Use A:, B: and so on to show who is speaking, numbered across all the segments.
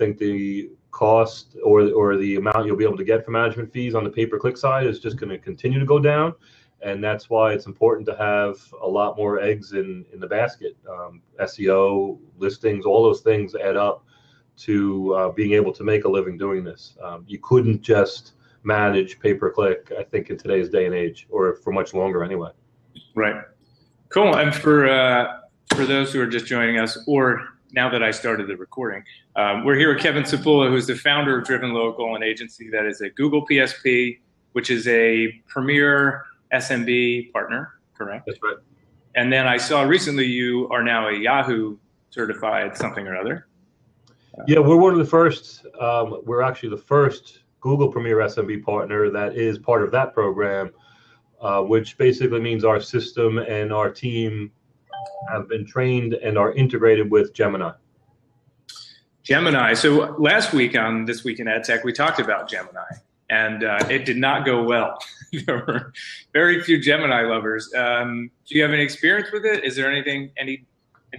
A: think the cost or the amount you'll be able to get for management fees on the pay-per-click side is just going to continue to go down. And that's why it's important to have a lot more eggs in the basket. SEO, listings, all those things add up to being able to make a living doing this. You couldn't just manage pay-per-click, I think, in today's day and age, or for much longer anyway.
B: Right. Cool. And for those who are just joining us, or now that I started the recording, we're here with Kevin Sapula, who's the founder of Driven Local, an agency that is a Google PSP, which is a premier SMB partner, correct?
A: That's right.
B: And then I saw recently you are now a Yahoo certified something or other.
A: Yeah, we're one of the first. We're actually the first Google Premier SMB partner that is part of that program, which basically means our system and our team have been trained and are integrated with Gemini.
B: Gemini. So last week on This Week in AdTech, we talked about Gemini, and it did not go well. There were very few Gemini lovers. Do you have any experience with it? Is there anything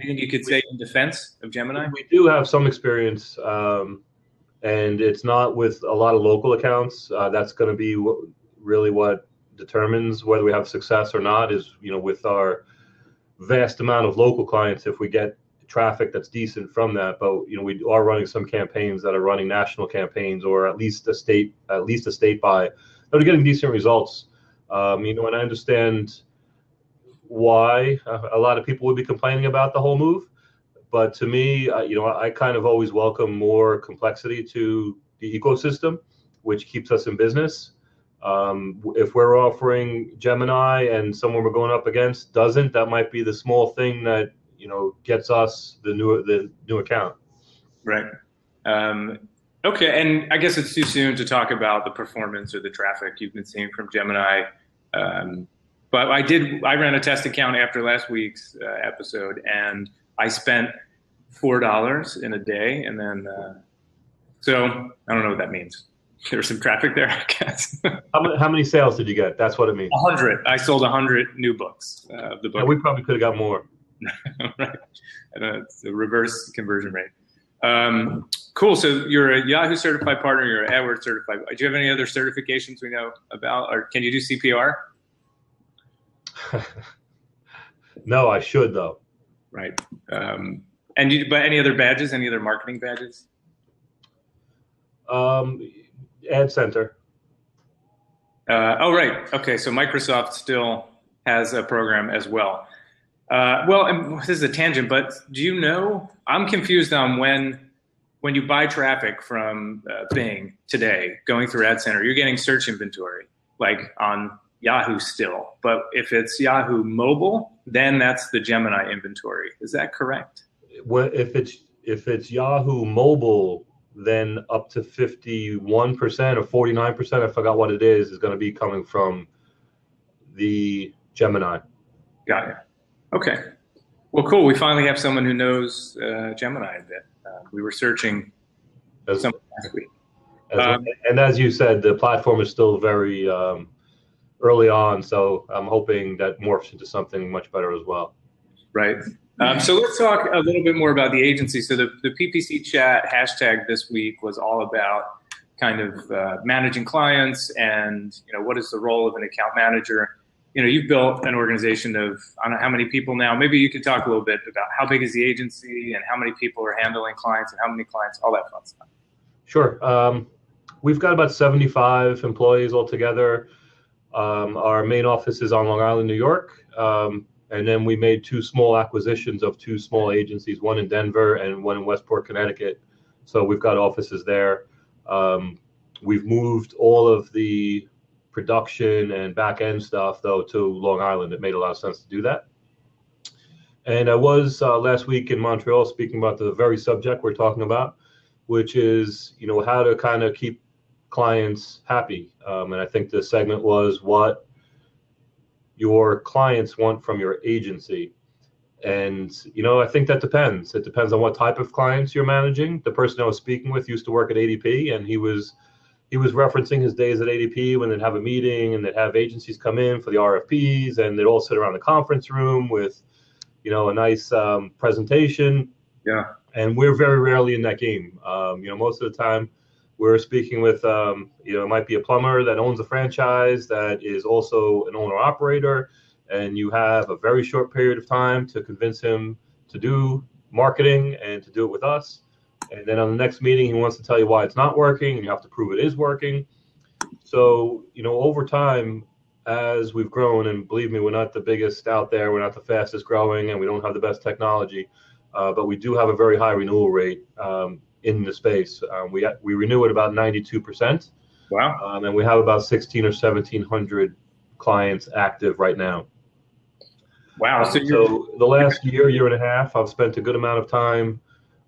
B: you could say in defense of Gemini?
A: We do have some experience, and it's not with a lot of local accounts. That's going to be really what determines whether we have success or not, is, with our vast amount of local clients, if we get traffic that's decent from that. But we are running some campaigns that are running national campaigns, or at least a state buy, that are getting decent results. And I understand why a lot of people would be complaining about the whole move, but to me, I kind of always welcome more complexity to the ecosystem, which keeps us in business. If we're offering Gemini and someone we're going up against doesn't, that might be the small thing that gets us the new account.
B: Right. Okay, and I guess it's too soon to talk about the performance or the traffic you've been seeing from Gemini. But I ran a test account after last week's episode, and I spent $4 in a day, and then so I don't know what that means. There's some traffic there, I guess.
A: How many sales did you get? That's what it means.
B: 100. I sold 100 new books. The book.
A: Yeah, we probably could have got more.
B: Right. It's a reverse conversion rate. Cool. So you're a Yahoo certified partner. You're an AdWords certified. Do you have any other certifications we know about, or can you do CPR?
A: No, I should though.
B: Right. But any other badges? Any other marketing badges?
A: Ad Center.
B: Oh, right. Okay. So Microsoft still has a program as well. And this is a tangent, but do you know, I'm confused on when you buy traffic from Bing today, going through Ad Center, you're getting search inventory, like on Yahoo still. But if it's Yahoo mobile, then that's the Gemini inventory. Is that correct?
A: Well, if it's Yahoo mobile, then up to 51% or 49%, I forgot what it is going to be coming from the Gemini.
B: Got it. Okay. Well, cool. We finally have someone who knows Gemini a bit. We were searching some last week.
A: And as you said, the platform is still very early on, so I'm hoping that morphs into something much better as well.
B: Right. So let's talk a little bit more about the agency. So the PPC chat hashtag this week was all about kind of managing clients and, what is the role of an account manager. You've built an organization of, I don't know how many people now. Maybe you could talk a little bit about how big is the agency and how many people are handling clients and how many clients, all that fun stuff.
A: Sure. We've got about 75 employees altogether. Our main office is on Long Island, New York. And then we made 2 small acquisitions of 2 small agencies, one in Denver and one in Westport, Connecticut. So we've got offices there. We've moved all of the production and back end stuff though to Long Island. It made a lot of sense to do that. And I was last week in Montreal speaking about the very subject we're talking about, which is how to kind of keep clients happy. And I think the segment was what your clients want from your agency. And I think that depends. It depends on what type of clients you're managing. The person I was speaking with used to work at ADP, and he was referencing his days at ADP when they'd have a meeting and they'd have agencies come in for the RFPs, and they'd all sit around the conference room with, a nice presentation.
B: Yeah.
A: And we're very rarely in that game. Most of the time we're speaking with, it might be a plumber that owns a franchise that is also an owner operator, and you have a very short period of time to convince him to do marketing and to do it with us. And then on the next meeting, he wants to tell you why it's not working, and you have to prove it is working. So, over time, as we've grown, and believe me, we're not the biggest out there, we're not the fastest growing, and we don't have the best technology, but we do have a very high renewal rate in the space. We renew at about 92%.
B: Wow.
A: And we have about 16 or 1700 clients active right now.
B: Wow.
A: So the last year and a half, I've spent a good amount of time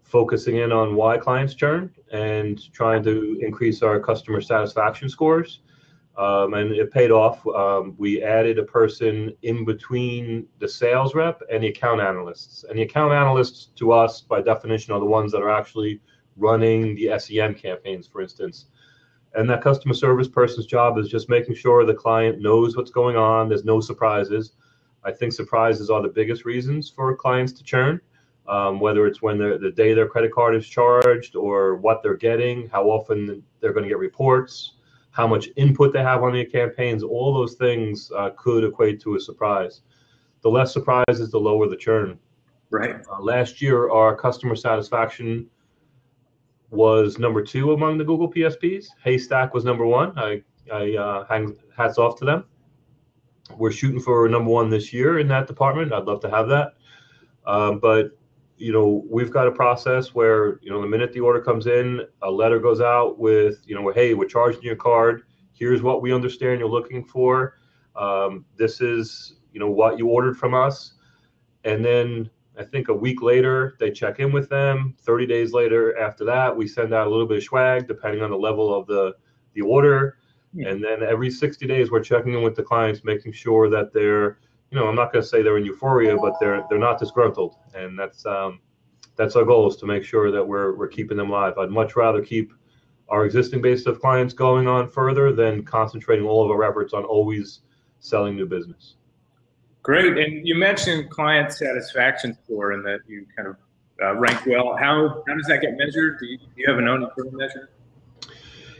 A: focusing in on why clients churn and trying to increase our customer satisfaction scores. And it paid off. We added a person in between the sales rep and the account analysts. And the account analysts, to us, by definition, are the ones that are actually running the SEM campaigns, for instance. And that customer service person's job is just making sure the client knows what's going on. There's no surprises. I think surprises are the biggest reasons for clients to churn, whether it's when the day their credit card is charged or what they're getting, how often they're going to get reports, how much input they have on their campaigns. All those things could equate to a surprise. The less surprises, the lower the churn.
B: Right.
A: Last year, our customer satisfaction was number 2 among the Google PSPs. Haystack was number 1. I hang hats off to them. We're shooting for number 1 this year in that department. I'd love to have that. But we've got a process where, the minute the order comes in, a letter goes out with, hey, we're charging your card. Here's what we understand you're looking for. This is, what you ordered from us. And then I think a week later, they check in with them. 30 days later, after that, we send out a little bit of swag, depending on the level of the order. Yeah. And then every 60 days, we're checking in with the clients, making sure that they're, I'm not going to say they're in euphoria, but they're not disgruntled. And that's our goal, is to make sure that we're keeping them live. I'd much rather keep our existing base of clients going on further than concentrating all of our efforts on always selling new business.
B: Great. And you mentioned client satisfaction score and that you kind of rank well. How does that get measured? Do you have an own internal measure?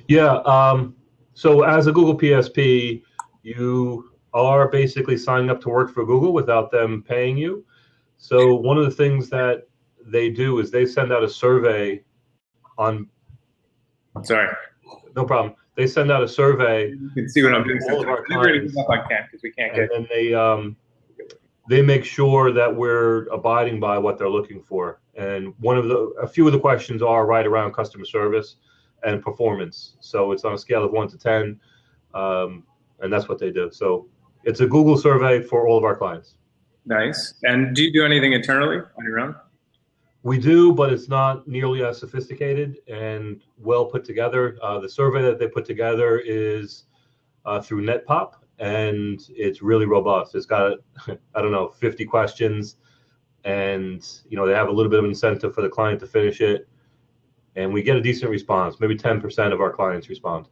A: Yeah. So as a Google PSP, you are basically signing up to work for Google without them paying you. So one of the things that they do is they send out a survey on.
B: Sorry.
A: No problem. They send out a survey.
B: You can see what I'm doing.
A: All of our clients,
B: up on cam because we can't get.
A: And then they make sure that we're abiding by what they're looking for. And a few of the questions are right around customer service and performance. So it's on a scale of 1 to 10, and that's what they do. So it's a Google survey for all of our clients.
B: Nice. And do you do anything internally on your own?
A: We do, but it's not nearly as sophisticated and well put together. The survey that they put together is through NetPop, and it's really robust. It's got, 50 questions, and they have a little bit of incentive for the client to finish it, and we get a decent response. Maybe 10% of our clients respond.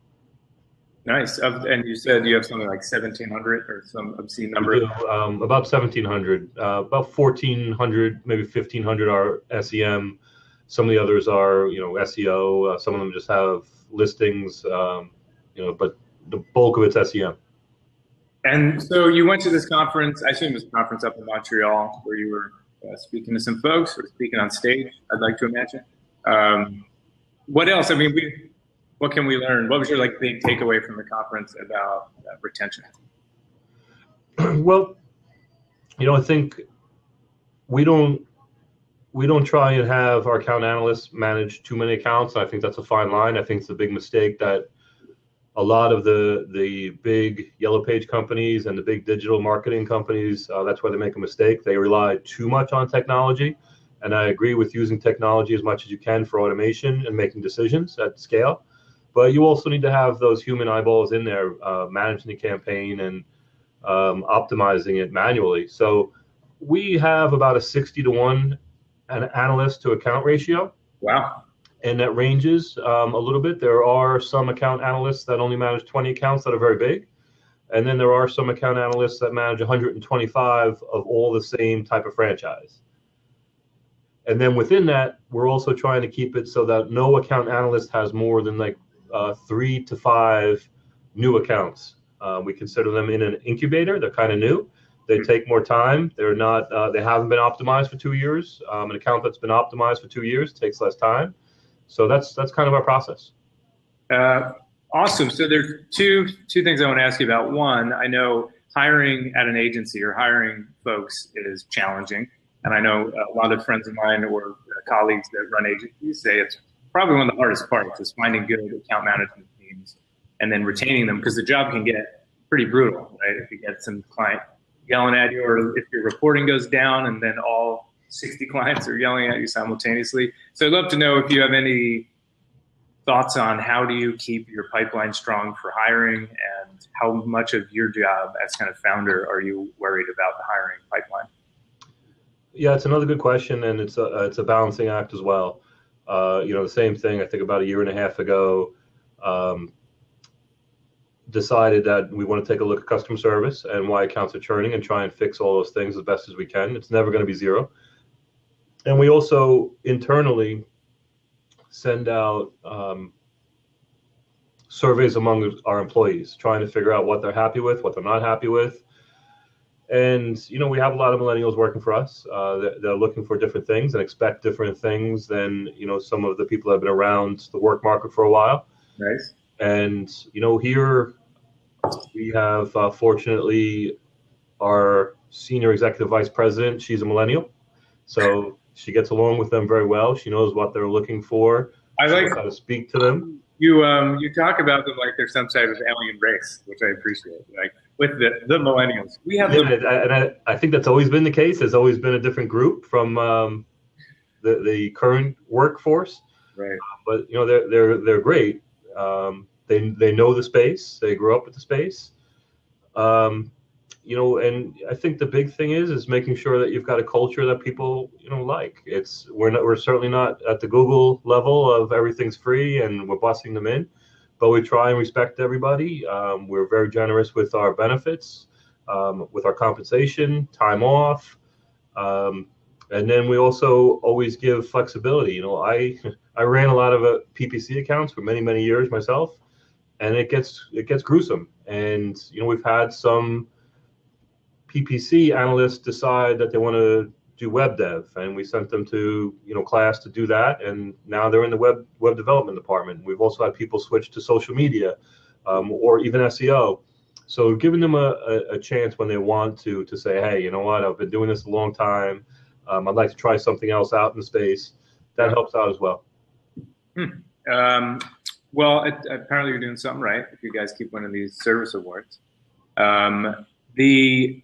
B: Nice. And you said you have something like 1,700 or some obscene number?
A: About 1,700, about 1,400, maybe 1,500 are SEM. Some of the others are, SEO. Some of them just have listings, but the bulk of it's SEM.
B: And so you went to this conference, I assume it was a conference up in Montreal, where you were speaking to some folks or speaking on stage, I'd like to imagine. What else? I mean, what can we learn? What was your big takeaway from the conference about retention?
A: Well, I think we don't try and have our account analysts manage too many accounts. I think that's a fine line. I think it's a big mistake that a lot of the big yellow page companies and the big digital marketing companies, that's where they make a mistake. They rely too much on technology. And I agree with using technology as much as you can for automation and making decisions at scale. But you also need to have those human eyeballs in there, managing the campaign and optimizing it manually. So we have about a 60-to-1 an analyst to account ratio.
B: Wow.
A: And that ranges a little bit. There are some account analysts that only manage 20 accounts that are very big. And then there are some account analysts that manage 125 of all the same type of franchise. And then within that, we're also trying to keep it so that no account analyst has more than like 3 to 5 new accounts. We consider them in an incubator. They're kind of new. They take more time. They're not. They haven't been optimized for 2 years. An account that's been optimized for 2 years takes less time. So that's kind of our process.
B: Awesome. So there's two things I want to ask you about. One, I know hiring at an agency or hiring folks is challenging. And I know a lot of friends of mine or colleagues that run agencies say it's probably one of the hardest parts is finding good account management teams and then retaining them, because the job can get pretty brutal, right? If you get some client yelling at you, or if your reporting goes down and then all 60 clients are yelling at you simultaneously. So I'd love to know if you have any thoughts on how do you keep your pipeline strong for hiring, and how much of your job as kind of founder are you worried about the hiring pipeline?
A: Yeah, it's another good question, and it's a balancing act as well. The same thing. I think about a year and a half ago, decided that we want to take a look at customer service and why accounts are churning and try and fix all those things as best as we can. It's never going to be zero. And we also internally send out surveys among our employees, trying to figure out what they're happy with, what they're not happy with. And, we have a lot of millennials working for us. They're looking for different things and expect different things than, some of the people that have been around the work market for a while.
B: Nice.
A: And, here we have, fortunately, our senior executive vice president. She's a millennial. So she gets along with them very well. She knows what they're looking for.
B: I like
A: how to speak to them.
B: You talk about them like they're some type of alien race, which I appreciate. Like with the millennials, we have.
A: And I think that's always been the case. There's always been a different group from the current workforce.
B: Right.
A: But they're great. They know the space. They grew up with the space. And I think the big thing is making sure that you've got a culture that people like. We're certainly not at the Google level of everything's free and we're busting them in, but we try and respect everybody. We're very generous with our benefits, with our compensation, time off, and then we also always give flexibility. I ran a lot of PPC accounts for many years myself, and it gets gruesome. And we've had some PPC analysts decide that they want to do web dev, and we sent them to class to do that, and now they're in the web development department. We've also had people switch to social media, or even SEO. So giving them a chance when they want to say, hey, you know what, I've been doing this a long time. I'd like to try something else out in the space. That helps out as well.
B: Well, apparently you're doing something right if you guys keep winning these service awards. The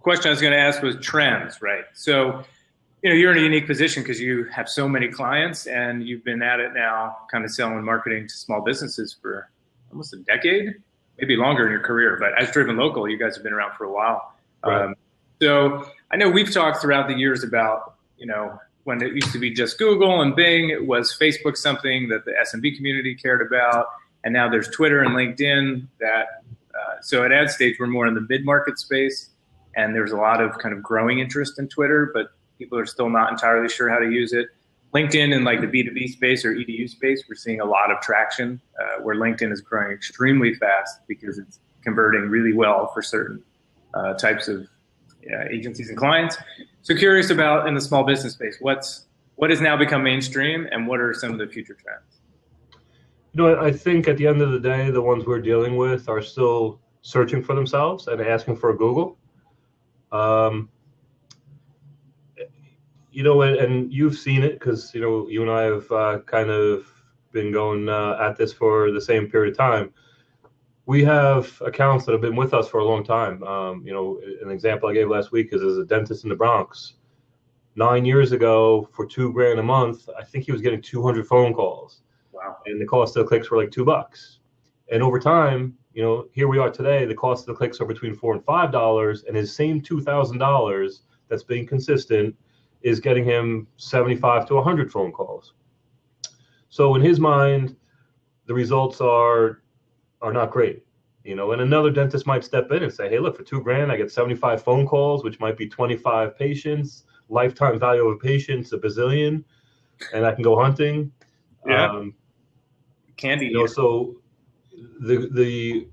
B: question I was going to ask was trends, right? So, you're in a unique position because you have so many clients and you've been at it now kind of selling marketing to small businesses for almost a decade, maybe longer in your career. But as Driven Local, you guys have been around for a while.
A: Right.
B: So I know we've talked throughout the years about, when it used to be just Google and Bing, it was Facebook something that the SMB community cared about. And now there's Twitter and LinkedIn that, so at AdStage, we're more in the mid-market space. And there's a lot of kind of growing interest in Twitter, but people are still not entirely sure how to use it. LinkedIn in like the B2B space or EDU space, we're seeing a lot of traction where LinkedIn is growing extremely fast because it's converting really well for certain types of agencies and clients. So curious about in the small business space, what has now become mainstream and what are some of the future trends?
A: I think at the end of the day, the ones we're dealing with are still searching for themselves and asking for a Google. And you've seen it because, you and I have kind of been going at this for the same period of time. We have accounts that have been with us for a long time. An example I gave last week is a dentist in the Bronx. 9 years ago, for $2,000 a month, I think he was getting 200 phone calls.
B: Wow.
A: And the cost of the clicks were like $2. And over time, here we are today, the cost of the clicks are between $4 and $5, and his same $2,000 that's being consistent is getting him 75 to 100 phone calls. So in his mind, the results are not great. And another dentist might step in and say, hey, look, for $2,000, I get 75 phone calls, which might be 25 patients, lifetime value of a patient's a bazillion, and I can go hunting.
B: Yeah. Candy eater.
A: So the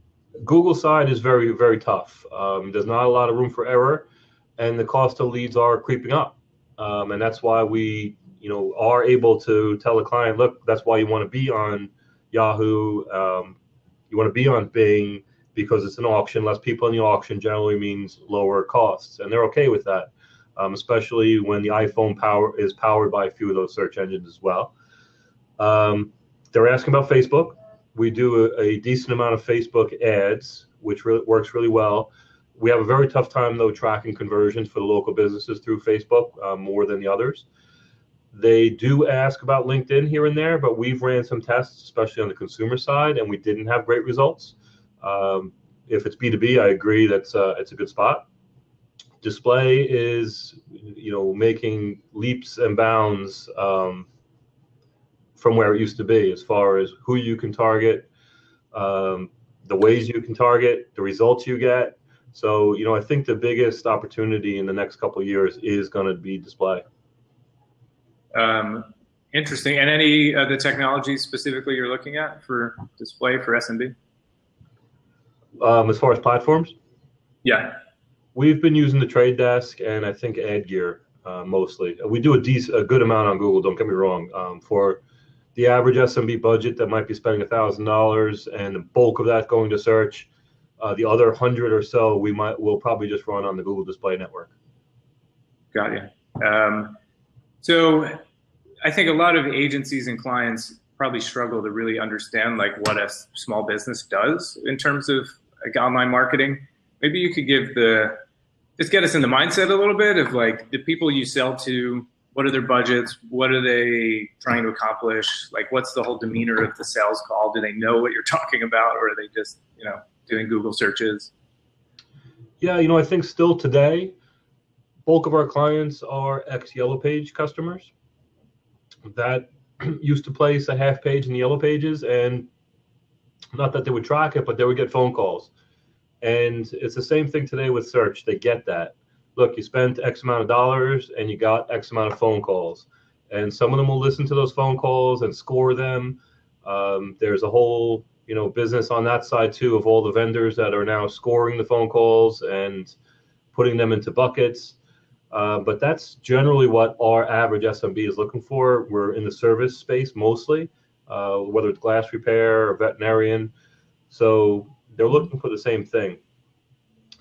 A: Google side is very, very tough. There's not a lot of room for error, and the cost of leads are creeping up. And that's why we, are able to tell the client, look, that's why you want to be on Yahoo. You want to be on Bing because it's an auction. Less people in the auction generally means lower costs, and they're okay with that, especially when the iPhone is powered by a few of those search engines as well. They're asking about Facebook. We do a decent amount of Facebook ads, which works really well. We have a very tough time, though, tracking conversions for the local businesses through Facebook more than the others. They do ask about LinkedIn here and there, but we've ran some tests, especially on the consumer side, and we didn't have great results. If it's B2B, I agree it's a good spot. Display is, making leaps and bounds from where it used to be as far as who you can target, the ways you can target, the results you get. So, I think the biggest opportunity in the next couple of years is going to be display.
B: Interesting. And any of the technologies specifically you're looking at for display for SMB?
A: As far as platforms?
B: Yeah.
A: We've been using the Trade Desk and I think AdGear mostly. We do a good amount on Google, don't get me wrong. For the average SMB budget that might be spending $1,000 and the bulk of that going to search, the other 100 or so we'll probably just run on the Google Display Network.
B: Got you. So I think a lot of agencies and clients probably struggle to really understand like what a small business does in terms of like online marketing. Maybe you could just get us in the mindset a little bit of like the people you sell to, what are their budgets? What are they trying to accomplish? Like what's the whole demeanor of the sales call? Do they know what you're talking about, or are they just, doing Google searches?
A: Yeah, I think still today, bulk of our clients are ex-Yellow Page customers that used to place a half page in the Yellow Pages, and not that they would track it, but they would get phone calls. And it's the same thing today with search. They get that. Look, you spent X amount of dollars and you got X amount of phone calls. And some of them will listen to those phone calls and score them. There's a whole, business on that side too of all the vendors that are now scoring the phone calls and putting them into buckets. But that's generally what our average SMB is looking for. We're in the service space mostly, whether it's glass repair or veterinarian. So they're looking for the same thing.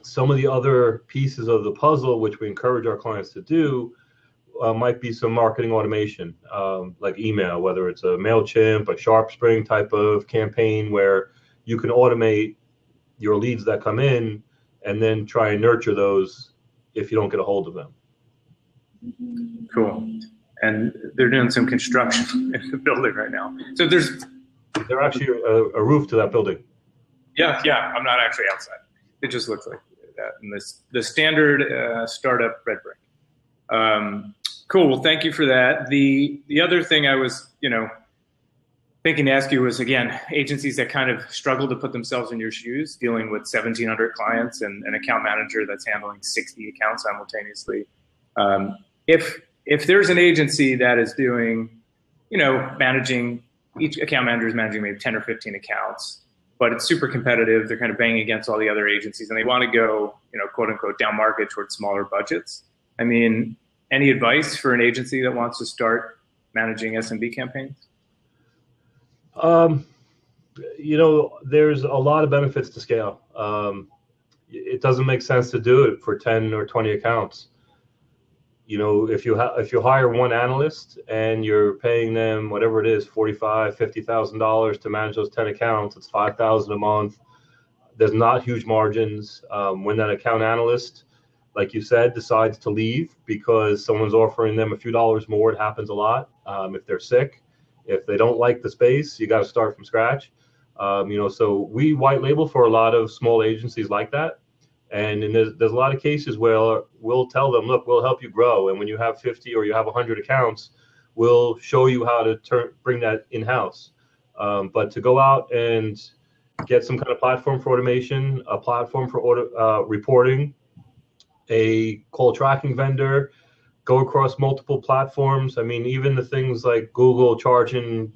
A: Some of the other pieces of the puzzle, which we encourage our clients to do, might be some marketing automation, like email, whether it's a MailChimp, a SharpSpring type of campaign where you can automate your leads that come in and then try and nurture those if you don't get a hold of them.
B: Cool. And they're doing some construction in the building right now. So there's
A: actually a roof to that building.
B: Yeah. I'm not actually outside. It just looks like that. And the standard startup red brick. Cool. Well, thank you for that. The other thing I was, thinking to ask you was, again, agencies that kind of struggle to put themselves in your shoes, dealing with 1,700 clients and an account manager that's handling 60 accounts simultaneously. If there's an agency that is doing, managing, each account manager is managing maybe 10 or 15 accounts, but it's super competitive. They're kind of banging against all the other agencies and they want to go, quote unquote, down market towards smaller budgets. I mean, any advice for an agency that wants to start managing SMB campaigns?
A: There's a lot of benefits to scale. It doesn't make sense to do it for 10 or 20 accounts. If you hire one analyst and you're paying them whatever it is, $45,000, $50,000 to manage those 10 accounts, it's $5,000 a month. There's not huge margins. When that account analyst, like you said, decides to leave because someone's offering them a few dollars more, it happens a lot. If they're sick, if they don't like the space, you got to start from scratch. So we white label for a lot of small agencies like that. And there's a lot of cases where we'll tell them, look, we'll help you grow. And when you have 50 or you have 100 accounts, we'll show you how to bring that in-house. But to go out and get some kind of platform for automation, a platform for reporting, a call tracking vendor, go across multiple platforms. I mean, even the things like Google charging,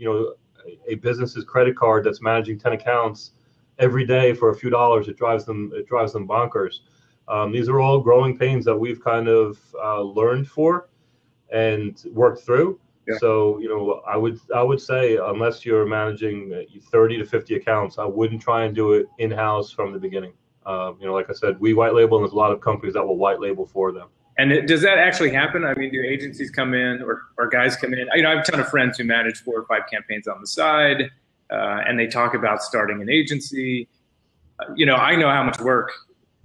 A: a business's credit card that's managing 10 accounts every day for a few dollars, it drives them bonkers. These are all growing pains that we've kind of learned for and worked through.
B: Yeah.
A: So, I would say unless you're managing 30 to 50 accounts, I wouldn't try and do it in-house from the beginning. Like I said, we white label, and there's a lot of companies that will white label for them.
B: And does that actually happen? I mean, do agencies come in or guys come in? I have a ton of friends who manage 4 or 5 campaigns on the side, and they talk about starting an agency. I know how much work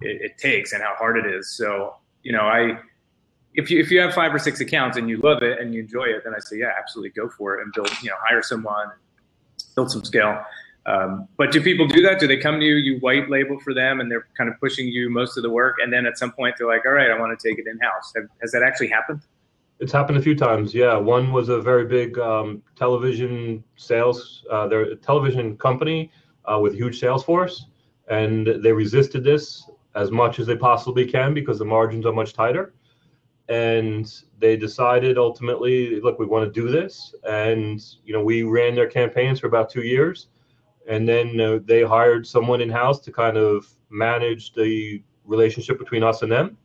B: it takes and how hard it is. So, if you have 5 or 6 accounts and you love it and you enjoy it, then I say, yeah, absolutely go for it and build, hire someone, build some scale. But do people do that? Do they come to you, you white label for them, and they're kind of pushing you most of the work, and then at some point they're like, all right, I want to take it in-house? Has that actually happened?
A: It's happened a few times, yeah. One was a very big television sales, they're a television company with a huge sales force, and they resisted this as much as they possibly can because the margins are much tighter. And they decided ultimately, look, we want to do this. And, we ran their campaigns for about 2 years. And then they hired someone in-house to kind of manage the relationship between us and them.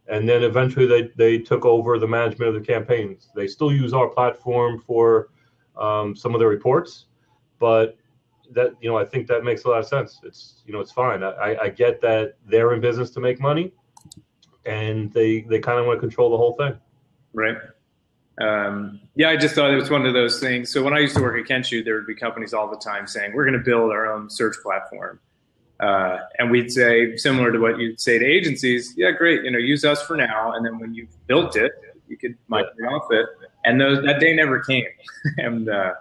A: And then eventually they took over the management of the campaigns. They still use our platform for some of their reports, but that, I think that makes a lot of sense. It's, it's fine. I get that they're in business to make money, and they kind of want to control the whole thing.
B: Right. Yeah, I just thought it was one of those things. So when I used to work at Kenshu, there would be companies all the time saying, we're going to build our own search platform. And we'd say, similar to what you'd say to agencies, yeah, great, use us for now. And then when you've built it, you could migrate off it. And that day never came. And a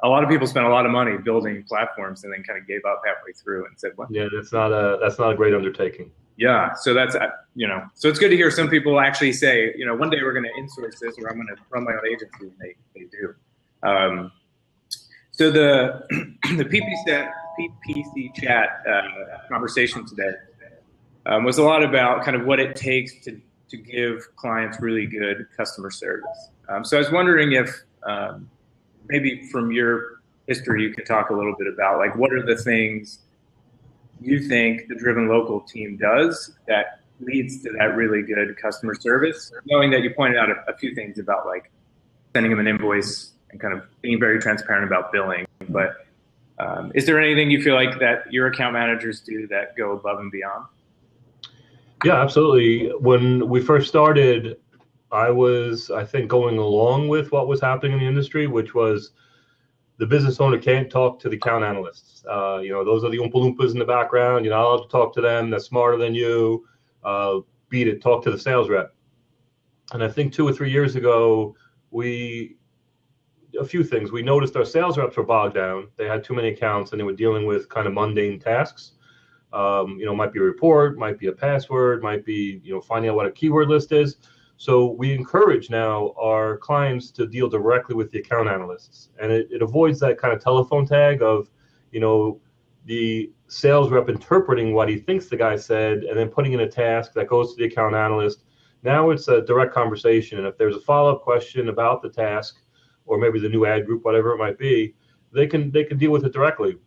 B: lot of people spent a lot of money building platforms and then kind of gave up halfway through and said, what?
A: Yeah, that's not a great undertaking.
B: Yeah, so that's, so it's good to hear some people actually say, one day we're going to insource this, or I'm going to run my own agency, and they do. So the PPC chat conversation today was a lot about kind of what it takes to give clients really good customer service. So I was wondering if maybe from your history you could talk a little bit about, like, what are the things you think the Driven Local team does that leads to that really good customer service, knowing that you pointed out a few things about, like, sending them an invoice and kind of being very transparent about billing. But is there anything you feel like that your account managers do that go above and beyond?
A: Yeah, absolutely. When we first started, I was, I think, going along with what was happening in the industry, which was the business owner can't talk to the account analysts. Those are the Oompa Loompas in the background. You're not allowed to talk to them. They're smarter than you. Beat it. Talk to the sales rep. And I think 2 or 3 years ago, a few things. We noticed our sales reps were bogged down. They had too many accounts, and they were dealing with kind of mundane tasks. Might be a report, might be a password, might be, finding out what a keyword list is. So we encourage now our clients to deal directly with the account analysts, and it avoids that kind of telephone tag of, the sales rep interpreting what he thinks the guy said and then putting in a task that goes to the account analyst. Now it's a direct conversation, and if there's a follow-up question about the task or maybe the new ad group, whatever it might be, they can deal with it directly.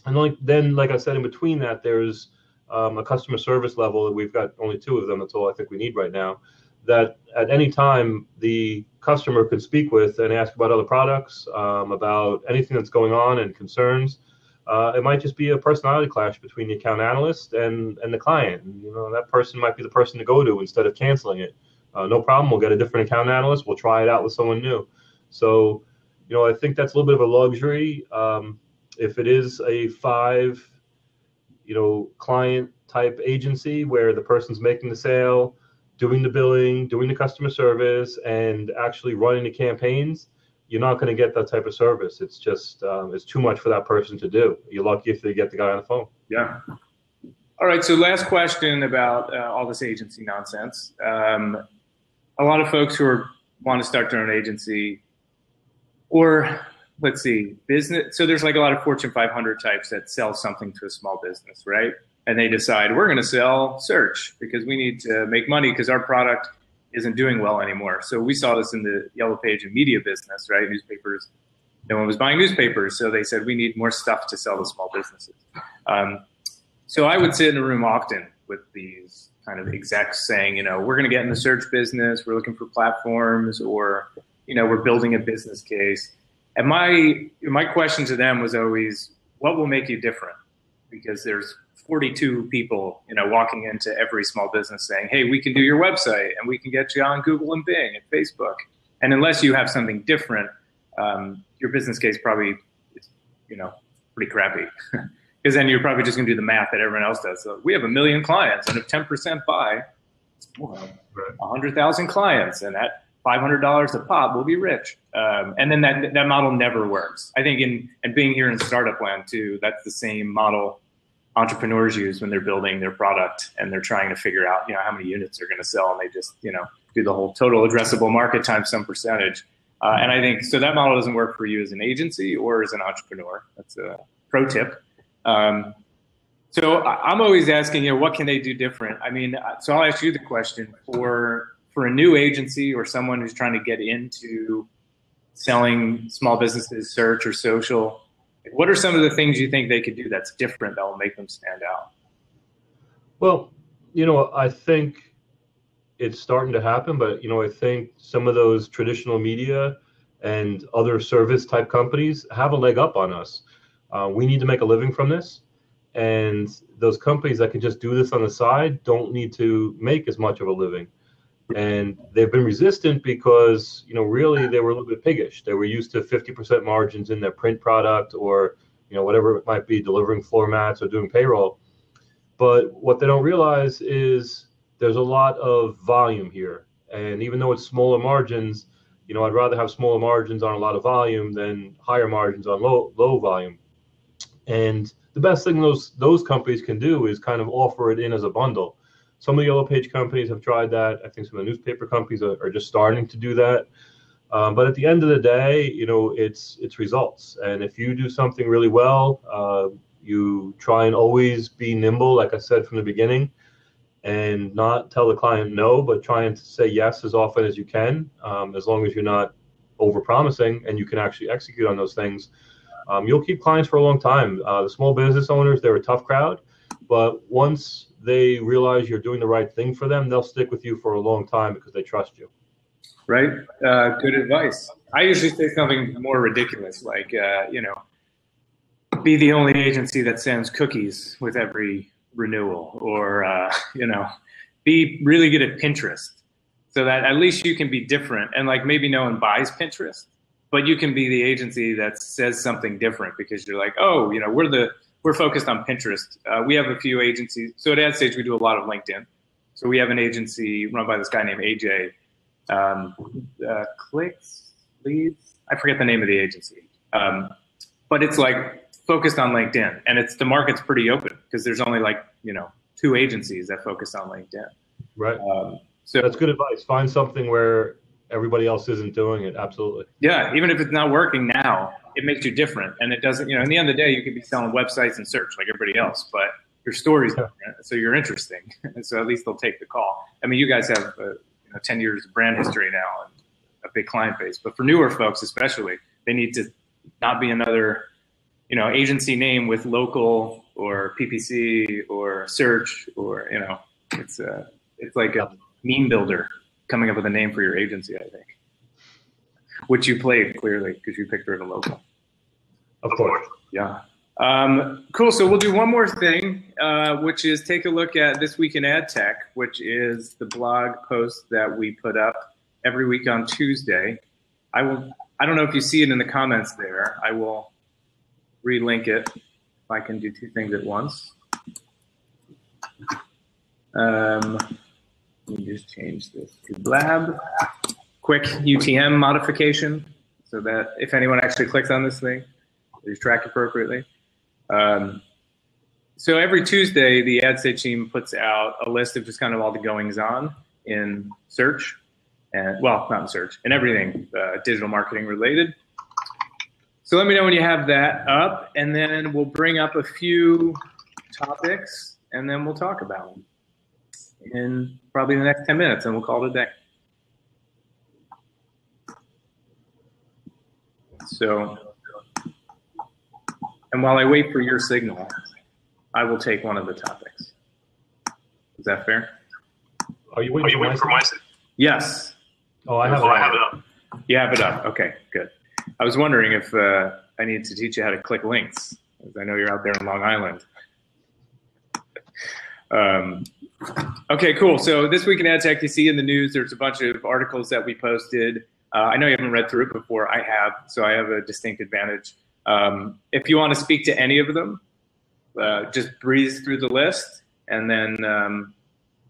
A: And then, like I said, in between that, there's a customer service level. We've got only 2 of them. That's all I think we need right now. That at any time the customer can speak with and ask about other products, about anything that's going on and concerns. It might just be a personality clash between the account analyst and the client. And, that person might be the person to go to instead of canceling it. No problem. We'll get a different account analyst. We'll try it out with someone new. So, I think that's a little bit of a luxury. If it is a 5, client type agency where the person's making the sale, doing the billing, doing the customer service, and actually running the campaigns, you're not going to get that type of service. It's just, it's too much for that person to do. You're lucky if they get the guy on the phone.
B: Yeah. All right. So last question about all this agency nonsense. A lot of folks who want to start their own agency, or let's see, business. So there's like a lot of Fortune 500 types that sell something to a small business, right? And they decide we're going to sell search because we need to make money because our product isn't doing well anymore. So we saw this in the Yellow Page and media business, right? Newspapers, no one was buying newspapers, so they said we need more stuff to sell to small businesses. So I would sit in a room often with these kind of execs saying, we're going to get in the search business, we're looking for platforms, or we're building a business case. And my question to them was always, what will make you different? Because there's 42 people, walking into every small business saying, hey, we can do your website and we can get you on Google and Bing and Facebook. And unless you have something different, your business case probably is, pretty crappy. Because then you're probably just going to do the math that everyone else does. So we have 1 million clients, and if 10% buy, 100,000 clients, and at $500 a pop, we'll be rich. And then that model never works. I think and being here in startup land too, that's the same model entrepreneurs use when they're building their product and they're trying to figure out, how many units they're going to sell, and they just, do the whole total addressable market times some percentage. And I think so that model doesn't work for you as an agency or as an entrepreneur. That's a pro tip. So I'm always asking, what can they do different? I mean, so I'll ask you the question for a new agency or someone who's trying to get into selling small businesses, search or social. What are some of the things you think they could do that's different that will make them stand out?
A: Well, I think it's starting to happen, but, I think some of those traditional media and other service type companies have a leg up on us. We need to make a living from this. And those companies that can just do this on the side don't need to make as much of a living. And they've been resistant because, really they were a little bit piggish. They were used to 50% margins in their print product or, whatever it might be, delivering floor mats or doing payroll. But what they don't realize is there's a lot of volume here. And even though it's smaller margins, I'd rather have smaller margins on a lot of volume than higher margins on low volume. And the best thing those companies can do is kind of offer it in as a bundle. Some of the Yellow Page companies have tried that. I think some of the newspaper companies are just starting to do that. But at the end of the day, it's results. And if you do something really well, you try and always be nimble, like I said from the beginning, and not tell the client no, but try and say yes as often as you can, as long as you're not over-promising and you can actually execute on those things. You'll keep clients for a long time. The small business owners, they're a tough crowd, but once they realize you're doing the right thing for them, they'll stick with you for a long time because they trust you.
B: Right. Good advice. I usually say something more ridiculous, like, be the only agency that sends cookies with every renewal, or, be really good at Pinterest so that at least you can be different. And like maybe no one buys Pinterest, but you can be the agency that says something different because you're like, oh, we're focused on Pinterest. We have a few agencies. So at AdStage, we do a lot of LinkedIn. So we have an agency run by this guy named AJ. Clicks, Leads. I forget the name of the agency. But it's like focused on LinkedIn. And the market's pretty open because there's only 2 agencies that focus on LinkedIn.
A: Right. So that's good advice. Find something where everybody else isn't doing it. Absolutely.
B: Yeah. Even if it's not working now, it makes you different. And it doesn't, in the end of the day, you could be selling websites and search like everybody else, but your story's different. So you're interesting. And so at least they'll take the call. I mean, you guys have 10 years of brand history now and a big client base, but for newer folks, especially, they need to not be another, agency name with local or PPC or search or, it's like a meme builder coming up with a name for your agency, I think. Which you played clearly because you picked her at a local.
A: Of course.
B: Yeah. Cool. So we'll do one more thing, which is take a look at This Week in AdTech, which is the blog post that we put up every week on Tuesday. I don't know if you see it in the comments there. I will relink it if I can do 2 things at once. Let me just change this to Blab. Quick UTM modification so that if anyone actually clicks on this thing, it's tracked appropriately. So every Tuesday, the AdStage team puts out a list of just kind of all the goings on in search, and well, not in search, in everything digital marketing related. So let me know when you have that up, and then we'll bring up a few topics, and then we'll talk about them in probably the next 10 minutes, and we'll call it a day. So, and while I wait for your signal, I will take one of the topics. Is that fair?
A: Are you waiting for my signal?
B: Yes.
A: Oh, I have it up.
B: You have it up. Okay, good. I was wondering if I need to teach you how to click links, because I know you're out there in Long Island. Okay, cool. So this week in AdTech, you see in the news, there's a bunch of articles that we posted. I know you haven't read through it before. I have, so I have a distinct advantage. If you want to speak to any of them, just breeze through the list and then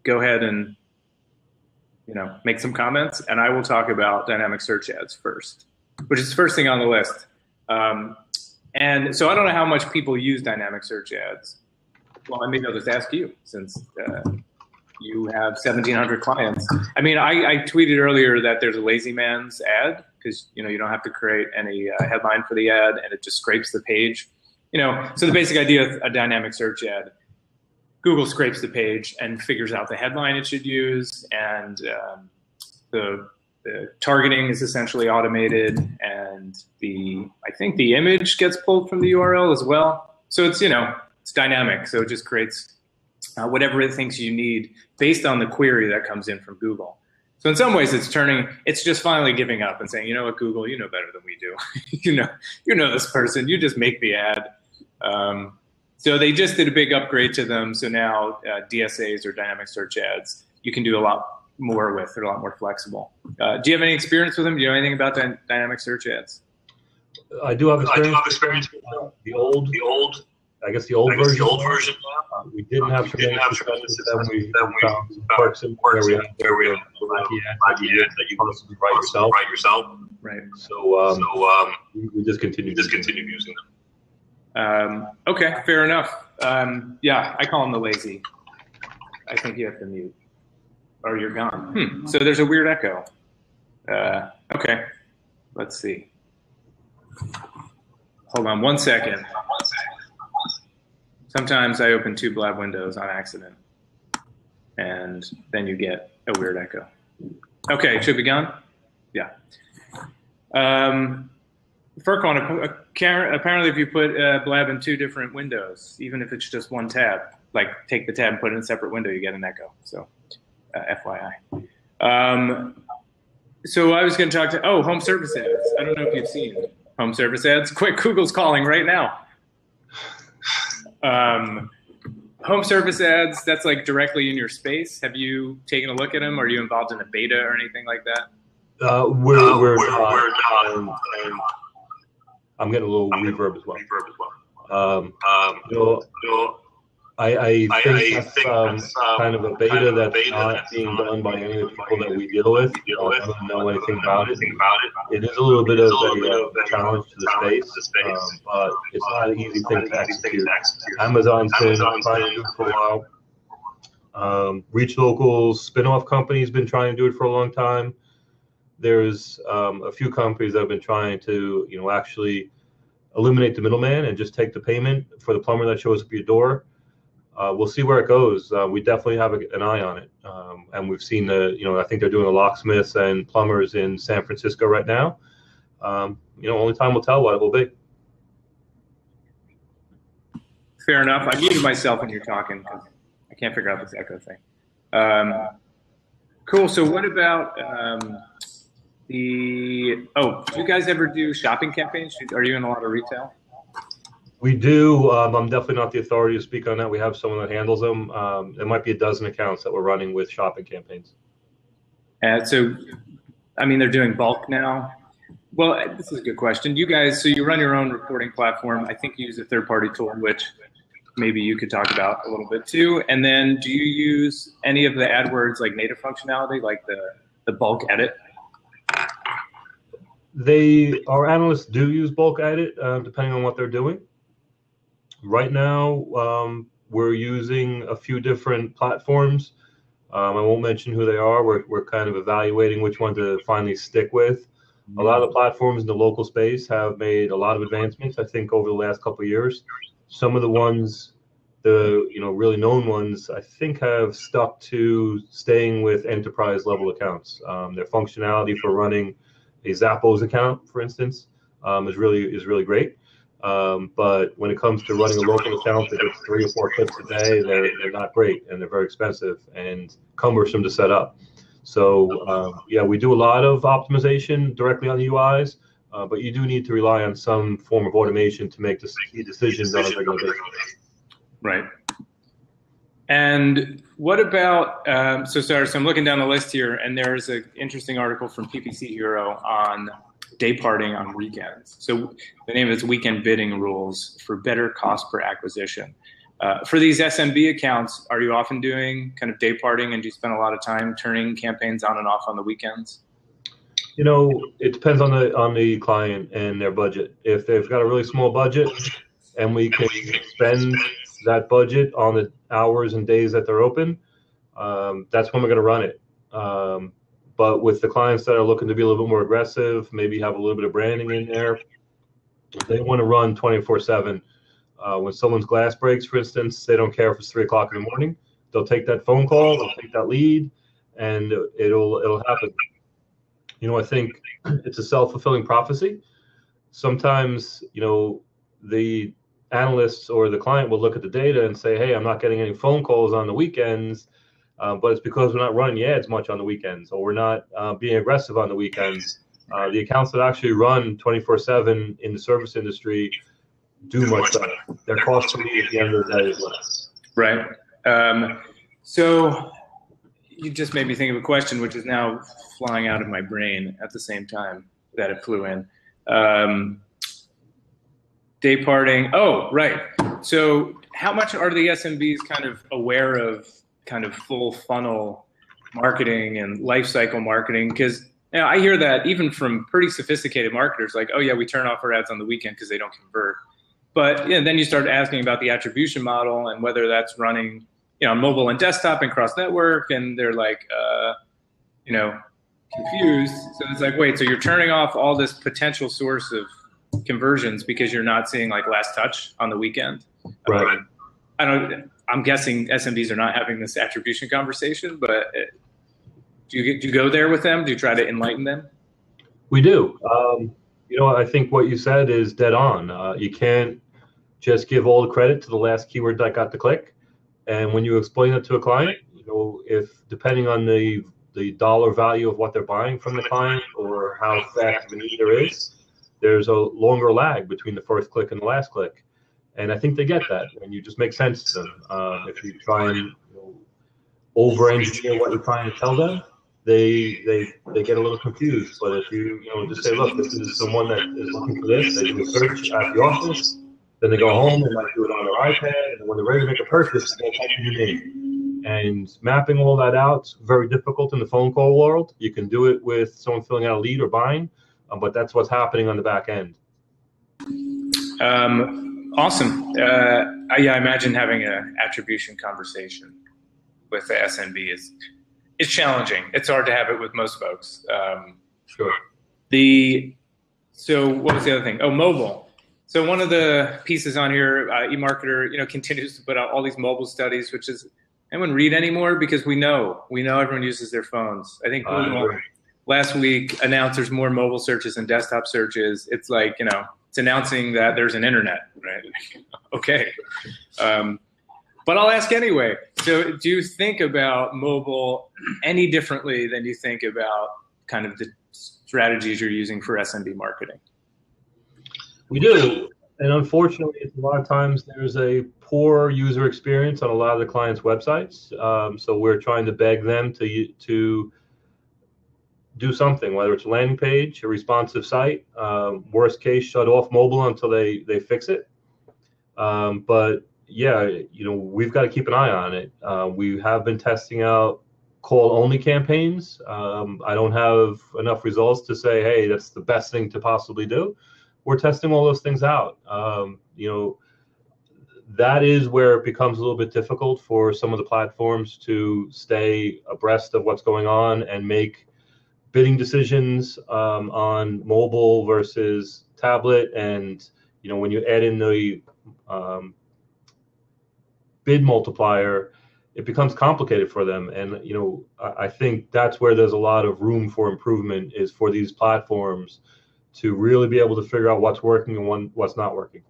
B: go ahead and make some comments. And I will talk about dynamic search ads first, which is the first thing on the list. And so I don't know how much people use dynamic search ads. Well, maybe I'll just ask you, since you have 1,700 clients. I mean, I tweeted earlier that there's a lazy man's ad, because you don't have to create any headline for the ad, and it just scrapes the page. So the basic idea of a dynamic search ad, Google scrapes the page and figures out the headline it should use, and the targeting is essentially automated, and I think the image gets pulled from the URL as well. So it's it's dynamic, so it just creates whatever it thinks you need based on the query that comes in from Google. So in some ways, it's just finally giving up and saying, you know what, Google, you know better than we do. you know this person. You just make the ad. So they just did a big upgrade to them. So now DSAs or dynamic search ads, you can do a lot more with. They're a lot more flexible. Do you have any experience with them? Do you know anything about dynamic search ads?
A: I do have experience. The old version. We didn't have tremendous success with them. We found some parts where we had that you possibly write yourself.
B: Right.
A: So we just continued using them.
B: Okay, fair enough. Yeah, I call them the lazy. I think you have to mute, or you're gone. So there's a weird echo. Okay, let's see. Hold on 1 second. Sometimes I open two Blab windows on accident, and then you get a weird echo. Okay, it should be gone? Yeah. Furcon, apparently if you put Blab in two different windows, even if it's just one tab, like take the tab and put it in a separate window, you get an echo. So FYI. So I was going to talk to, home service ads. I don't know if you've seen home service ads. Quick, Google's calling right now. Home service ads, that's like directly in your space. Have you taken a look at them? Are you involved in a beta or anything like that?
A: We're not. I'm getting a little reverb as well. I think that's kind of a beta that's not being done by any of the people that we deal with. I don't know anything about it. It is a little bit of a challenge to the space, but it's not an easy thing to execute. Amazon's been trying to do it for a while. Reach Local's spin-off company's been trying to do it for a long time. There's a few companies that have been trying to, actually eliminate the middleman and just take the payment for the plumber that shows up at your door. We'll see where it goes. We definitely have an eye on it. And we've seen I think they're doing the locksmiths and plumbers in San Francisco right now. Only time will tell what it will be.
B: Fair enough. I muted myself when you're talking because I can't figure out this echo thing. Cool. So what about do you guys ever do shopping campaigns? Are you in a lot of retail?
A: We do. I'm definitely not the authority to speak on that. We have someone that handles them. There might be a dozen accounts that we're running with shopping campaigns.
B: So, I mean, they're doing bulk now. Well, this is a good question. You guys, so you run your own reporting platform. I think you use a third-party tool, which maybe you could talk about a little bit too. And then do you use any of the AdWords like native functionality, like the bulk edit?
A: Our analysts do use bulk edit, depending on what they're doing. Right now, we're using a few different platforms. I won't mention who they are. We're kind of evaluating which one to finally stick with. A lot of the platforms in the local space have made a lot of advancements, I think, over the last couple of years. Some of the ones, really known ones, I think have stuck to staying with enterprise level accounts. Their functionality for running a Zappos account, for instance, is really great. But when it comes to running a local account that gets 3 or 4 clicks a day, they're not great, and they're very expensive and cumbersome to set up. So yeah, we do a lot of optimization directly on the UIs, but you do need to rely on some form of automation to make the key decisions on a regular basis.
B: Right. And what about, so I'm looking down the list here, and there's an interesting article from PPC Hero on day parting on weekends. So the name of it's Weekend Bidding Rules for Better Cost Per Acquisition. For these SMB accounts, are you often doing kind of day parting, and do you spend a lot of time turning campaigns on and off on the weekends?
A: You know, it depends on the client and their budget. If they've got a really small budget and we can spend that budget on the hours and days that they're open, that's when we're going to run it. But with the clients that are looking to be a little bit more aggressive, maybe have a little bit of branding in there, they want to run 24/7. When someone's glass breaks, for instance, they don't care if it's 3 o'clock in the morning. They'll take that phone call, they'll take that lead, and it'll happen. You know, I think it's a self-fulfilling prophecy. Sometimes, you know, the analysts or the client will look at the data and say, hey, I'm not getting any phone calls on the weekends, but it's because we're not running the ads much on the weekends, or we're not being aggressive on the weekends. The accounts that actually run 24/7 in the service industry do much better. Their cost per lead at the end of the day is less.
B: Right. So you just made me think of a question, which is now flying out of my brain at the same time that it flew in. Day parting. Oh, right. So how much are the SMBs kind of aware of kind of full funnel marketing and life cycle marketing? Because I hear that even from pretty sophisticated marketers, like, oh yeah, we turn off our ads on the weekend because they don't convert. But then you start asking about the attribution model and whether that's running, on mobile and desktop and cross network, and they're like, confused. So it's like, wait, so you're turning off all this potential source of conversions because you're not seeing like last touch on the weekend?
A: Right.
B: I'm guessing SMBs are not having this attribution conversation, but do you go there with them? Do you try to enlighten them?
A: We do. I think what you said is dead on. You can't just give all the credit to the last keyword that got the click. And when you explain it to a client, if depending on the dollar value of what they're buying from the client or how fast of a need there is, there's a longer lag between the first click and the last click. And I think they get that, and you just make sense to them. If you try and over-engineer what you're trying to tell them, they get a little confused. But if you just say, look, this is someone that is looking for this, they do a search at the office, then they go home, they might do it on their iPad, and when they're ready to make a purchase, they'll type in your name. And mapping all that out is very difficult in the phone call world. You can do it with someone filling out a lead or buying, but that's what's happening on the back end.
B: Awesome. I imagine having an attribution conversation with the SMB is challenging. It's hard to have it with most folks.
A: Sure.
B: So what was the other thing? Oh, mobile. So one of the pieces on here, eMarketer, continues to put out all these mobile studies, which is anyone read anymore? Because we know everyone uses their phones. I think Google last week announced there's more mobile searches than desktop searches. It's like, it's announcing that there's an internet, right? Okay. But I'll ask anyway. So do you think about mobile any differently than you think about kind of the strategies you're using for SMB marketing?
A: We do. And unfortunately, a lot of times there's a poor user experience on a lot of the clients' websites. So we're trying to beg them to do something, whether it's a landing page, a responsive site, worst case, shut off mobile until they fix it. But yeah, we've got to keep an eye on it. We have been testing out call-only campaigns. I don't have enough results to say, hey, that's the best thing to possibly do. We're testing all those things out. That is where it becomes a little bit difficult for some of the platforms to stay abreast of what's going on and make bidding decisions on mobile versus tablet. And when you add in the bid multiplier, it becomes complicated for them. And I think that's where there's a lot of room for improvement, is for these platforms to really be able to figure out what's working and what's not working.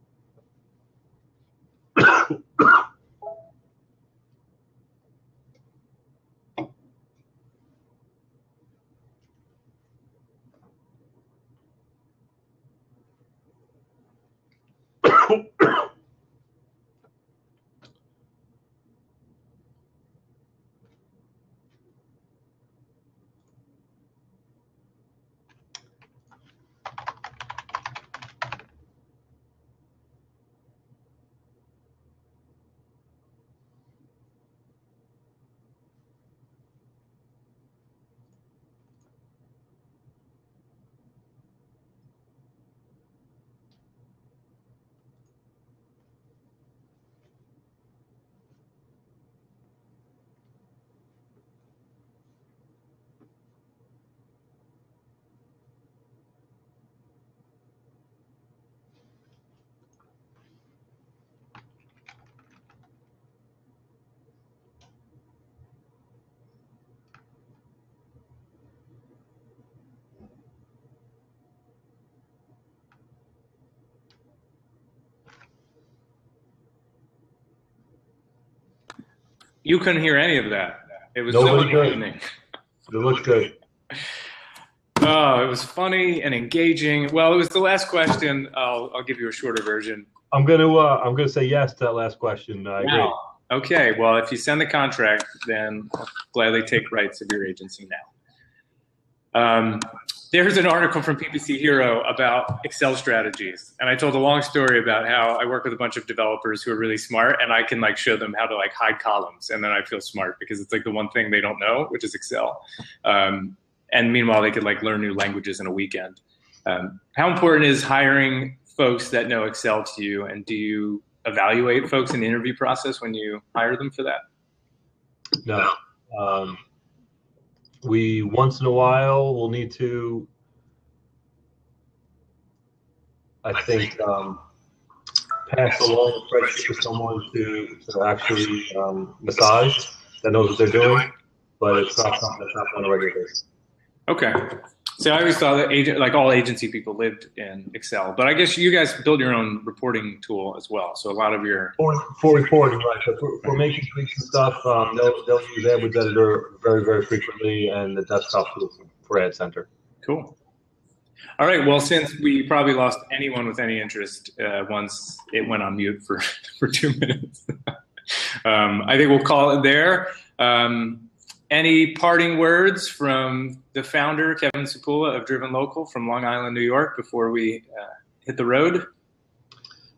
B: You couldn't hear any of that. It was
A: Nobody
B: so
A: could.
B: entertaining.
A: It looked good.
B: Oh, it was funny and engaging. Well, it was the last question. I'll give you a shorter version.
A: I'm gonna say yes to that last question. I agree.
B: Wow. Okay. Well, if you send the contract, then I'll gladly take rights of your agency now. There's an article from PPC Hero about Excel strategies, and I told a long story about how I work with a bunch of developers who are really smart, and I can like show them how to like hide columns, and then I feel smart because it's like the one thing they don't know, which is Excel. And meanwhile, they could like learn new languages in a weekend. How important is hiring folks that know Excel to you, and do you evaluate folks in the interview process when you hire them for that?
A: No. We once in a while will need to, I think, pass along a spreadsheet to someone to actually massage that knows what they're doing, but it's not something that's happening on a regular basis.
B: Okay. So I always thought that all agency people lived in Excel, but I guess you guys build your own reporting tool as well. So a lot of your
A: for reporting, right? So for making tweaks and stuff, they'll use AdWords Editor very, very frequently, and the desktop tool for Ad Center.
B: Cool. All right. Well, since we probably lost anyone with any interest once it went on mute for 2 minutes, I think we'll call it there. Any parting words from the founder, Kevin Sepula of Driven Local from Long Island, New York, before we hit the road?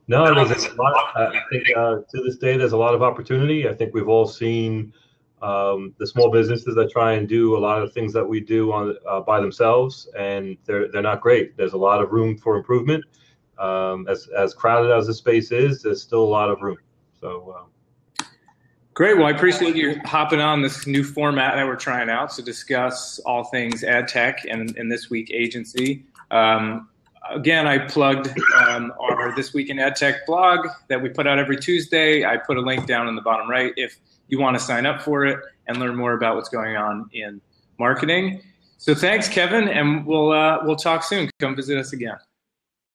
A: No, there's a lot. I think to this day, there's a lot of opportunity. I think we've all seen the small businesses that try and do a lot of things that we do on by themselves, and they're not great. There's a lot of room for improvement. As crowded as the space is, there's still a lot of room. So.
B: Great. Well, I appreciate you hopping on this new format that we're trying out to discuss all things AdTech and This Week Agency. Again, I plugged our This Week in AdTech blog that we put out every Tuesday. I put a link down in the bottom right if you want to sign up for it and learn more about what's going on in marketing. So thanks, Kevin, and we'll talk soon. Come visit us again.